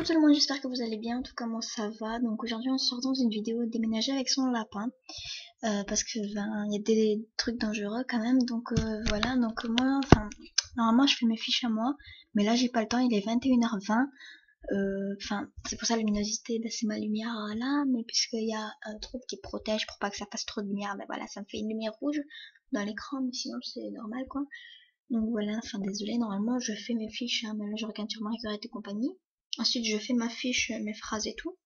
Coucou tout le monde, j'espère que vous allez bien, tout comment ça va. Donc aujourd'hui on se sort dans une vidéo déménager avec son lapin parce que il y a des trucs dangereux quand même. Donc voilà, donc moi, normalement je fais mes fiches à moi, mais là j'ai pas le temps, il est 21h20. C'est pour ça la luminosité, c'est ma lumière là, mais puisqu'il y a un truc qui protège pour pas que ça fasse trop de lumière, ben voilà, ça me fait une lumière rouge dans l'écran, mais sinon c'est normal quoi. Donc voilà, désolé, normalement je fais mes fiches, hein, mais là je regarde sur Marguerite et compagnie. Ensuite je fais ma fiche, mes phrases et tout.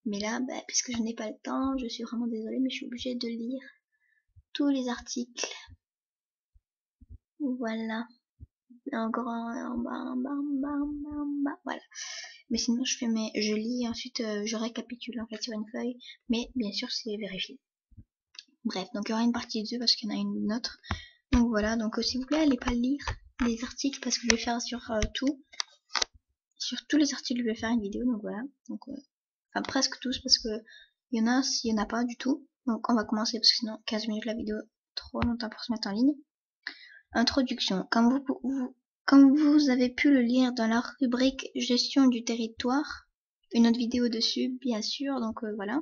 Mais là, puisque je n'ai pas le temps, je suis vraiment désolée, mais je suis obligée de lire tous les articles. Voilà. Encore en bas, en bas, en bas, en bas, en bas. Voilà. Mais sinon je lis et ensuite je récapitule en fait sur une feuille. Mais bien sûr c'est vérifié. Bref, donc il y aura une partie 2 parce qu'il y en a une autre. Donc voilà, donc s'il vous plaît, allez pas lire les articles parce que je vais faire sur tout. Sur tous les articles, je vais faire une vidéo, donc voilà. Donc, enfin, presque tous, parce que il y en a, s'il y en a pas du tout. Donc, on va commencer, parce que sinon, 15 minutes la vidéo, trop longtemps pour se mettre en ligne. Introduction. Comme vous avez pu le lire dans la rubrique gestion du territoire, une autre vidéo dessus, bien sûr, donc voilà.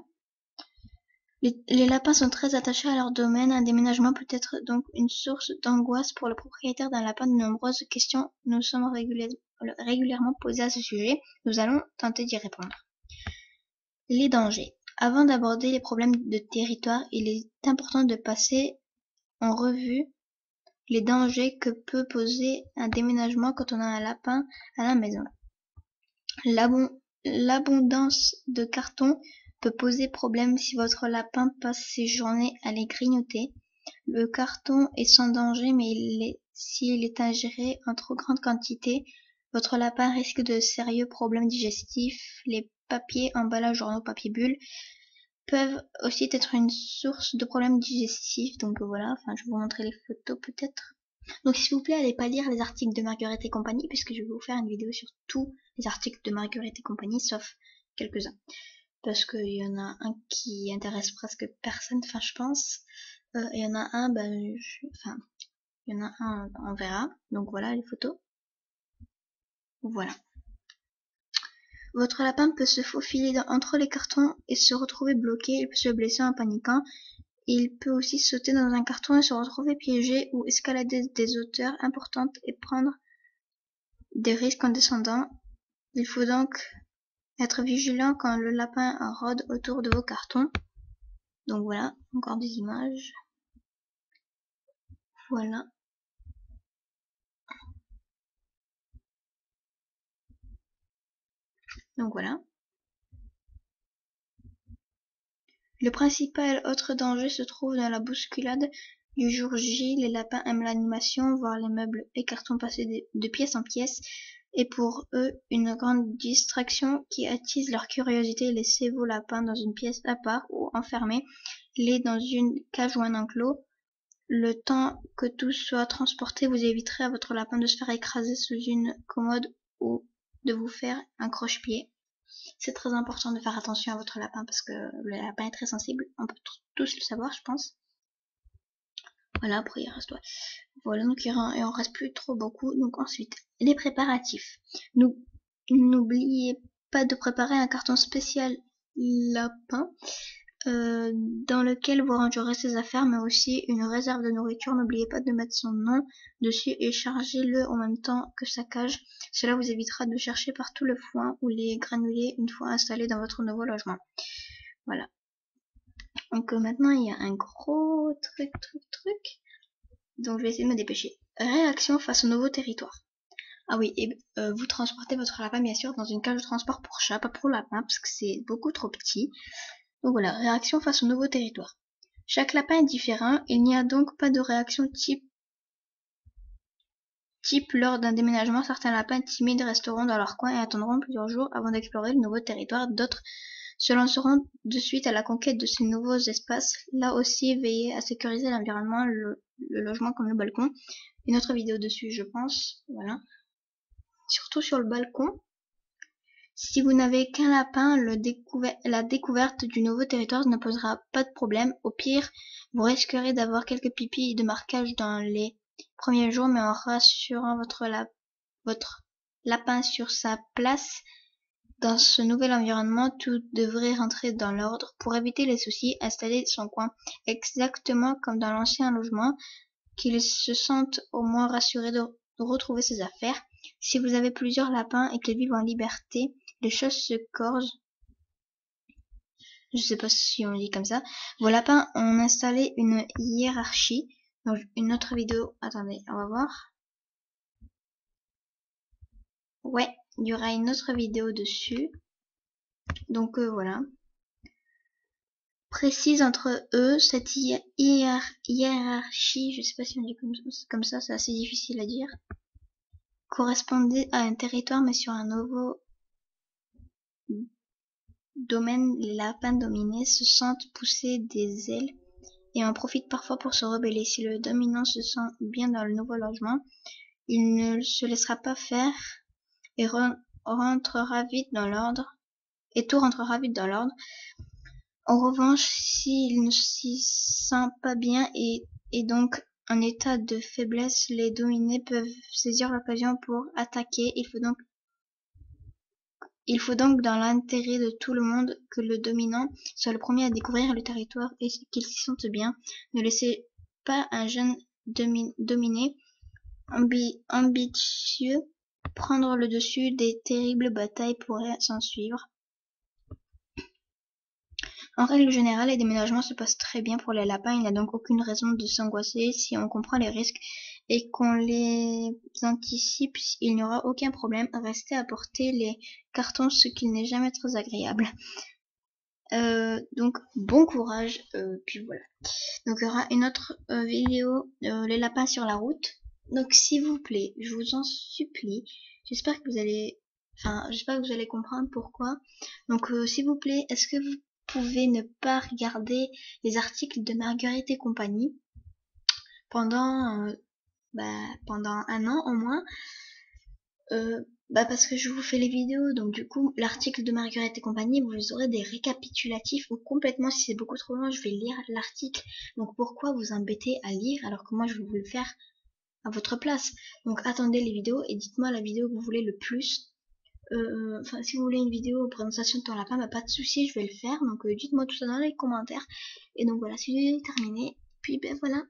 Les lapins sont très attachés à leur domaine. Un déménagement peut être donc une source d'angoisse pour le propriétaire d'un lapin. De nombreuses questions nous sommes régulièrement posées à ce sujet. Nous allons tenter d'y répondre. Les dangers. Avant d'aborder les problèmes de territoire, il est important de passer en revue les dangers que peut poser un déménagement quand on a un lapin à la maison. L'abondance de carton peut poser problème si votre lapin passe ses journées à les grignoter. Le carton est sans danger, mais s'il est ingéré en trop grande quantité, votre lapin risque de sérieux problèmes digestifs. Les papiers, emballages, journaux, papier bulle peuvent aussi être une source de problèmes digestifs. Donc voilà, je vais vous montrer les photos peut-être. Donc s'il vous plaît, allez pas lire les articles de Marguerite et compagnie, puisque je vais vous faire une vidéo sur tous les articles de Marguerite et compagnie, sauf quelques-uns. Parce qu'il y en a un qui intéresse presque personne, je pense. Il y en a un, il y en a un, on verra. Donc voilà les photos. Voilà. Votre lapin peut se faufiler entre les cartons et se retrouver bloqué. Il peut se blesser en paniquant. Il peut aussi sauter dans un carton et se retrouver piégé ou escalader des hauteurs importantes et prendre des risques en descendant. Il faut donc être vigilant quand le lapin rôde autour de vos cartons. Donc voilà, encore des images. Voilà. Donc voilà. Le principal autre danger se trouve dans la bousculade du jour J. Les lapins aiment l'animation, voir les meubles et cartons passer de pièce en pièce est pour eux une grande distraction qui attise leur curiosité. Laissez vos lapins dans une pièce à part ou enfermez-les dans une cage ou un enclos. Le temps que tout soit transporté, vous éviterez à votre lapin de se faire écraser sous une commode ou de vous faire un croche-pied. C'est très important de faire attention à votre lapin parce que le lapin est très sensible. On peut tous le savoir, je pense. Voilà, après il reste. Voilà, donc il en reste plus trop beaucoup. Donc ensuite, les préparatifs. N'oubliez pas de préparer un carton spécial lapin dans lequel vous rangerez ses affaires, mais aussi une réserve de nourriture. N'oubliez pas de mettre son nom dessus et chargez-le en même temps que sa cage. Cela vous évitera de chercher partout le foin ou les granulés une fois installés dans votre nouveau logement. Voilà. Donc maintenant, il y a un gros truc. Donc je vais essayer de me dépêcher. Réaction face au nouveau territoire. Ah oui, et vous transportez votre lapin bien sûr dans une cage de transport pour chat, pas pour lapin, parce que c'est beaucoup trop petit. Donc voilà, réaction face au nouveau territoire. Chaque lapin est différent, il n'y a donc pas de réaction type lors d'un déménagement. Certains lapins timides resteront dans leur coin et attendront plusieurs jours avant d'explorer le nouveau territoire. D'autres se lanceront de suite à la conquête de ces nouveaux espaces. Là aussi, veillez à sécuriser l'environnement, le logement comme le balcon. Une autre vidéo dessus, je pense. Voilà. Surtout sur le balcon. Si vous n'avez qu'un lapin, la découverte du nouveau territoire ne posera pas de problème. Au pire, vous risquerez d'avoir quelques pipis et de marquages dans les premiers jours, mais en rassurant votre lapin sur sa place Dans ce nouvel environnement, tout devrait rentrer dans l'ordre. Pour éviter les soucis, installer son coin exactement comme dans l'ancien logement, qu'il se sente au moins rassuré de retrouver ses affaires. Si vous avez plusieurs lapins et qu'ils vivent en liberté, les choses se corsent. Je sais pas si on dit comme ça. Vos lapins ont installé une hiérarchie. Donc une autre vidéo. Attendez, on va voir. Ouais, il y aura une autre vidéo dessus. Donc voilà. Précise entre eux cette hiérarchie, je sais pas si on dit comme ça, c'est assez difficile à dire, correspondait à un territoire mais sur un nouveau domaine. Les lapins dominés se sentent pousser des ailes et en profitent parfois pour se rebeller. Si le dominant se sent bien dans le nouveau logement, il ne se laissera pas faire et rentrera vite dans l'ordre, et tout rentrera vite dans l'ordre. En revanche, s'il ne s'y sent pas bien et donc en état de faiblesse, les dominés peuvent saisir l'occasion pour attaquer. Il faut donc dans l'intérêt de tout le monde que le dominant soit le premier à découvrir le territoire et qu'il s'y sente bien. Ne laissez pas un jeune dominé ambitieux prendre le dessus, des terribles batailles pourraient s'ensuivre. En règle générale, les déménagements se passent très bien pour les lapins, il n'y a donc aucune raison de s'angoisser. Si on comprend les risques et qu'on les anticipe, il n'y aura aucun problème. Restez à porter les cartons, ce qui n'est jamais très agréable. Donc bon courage, puis voilà. Donc il y aura une autre vidéo, les lapins sur la route. Donc s'il vous plaît, je vous en supplie, j'espère que vous allez comprendre pourquoi. Donc s'il vous plaît, est-ce que vous pouvez ne pas regarder les articles de Marguerite et compagnie pendant un an au moins, parce que je vous fais les vidéos, donc du coup l'article de Marguerite et compagnie, vous aurez des récapitulatifs ou complètement, si c'est beaucoup trop long, je vais lire l'article. Donc pourquoi vous embêter à lire alors que moi je vais vous le faire à votre place? Donc attendez les vidéos et dites-moi la vidéo que vous voulez le plus. Si vous voulez une vidéo présentation de ton lapin, pas de souci, je vais le faire. Donc dites-moi tout ça dans les commentaires. Et donc voilà, c'est terminé. Puis voilà.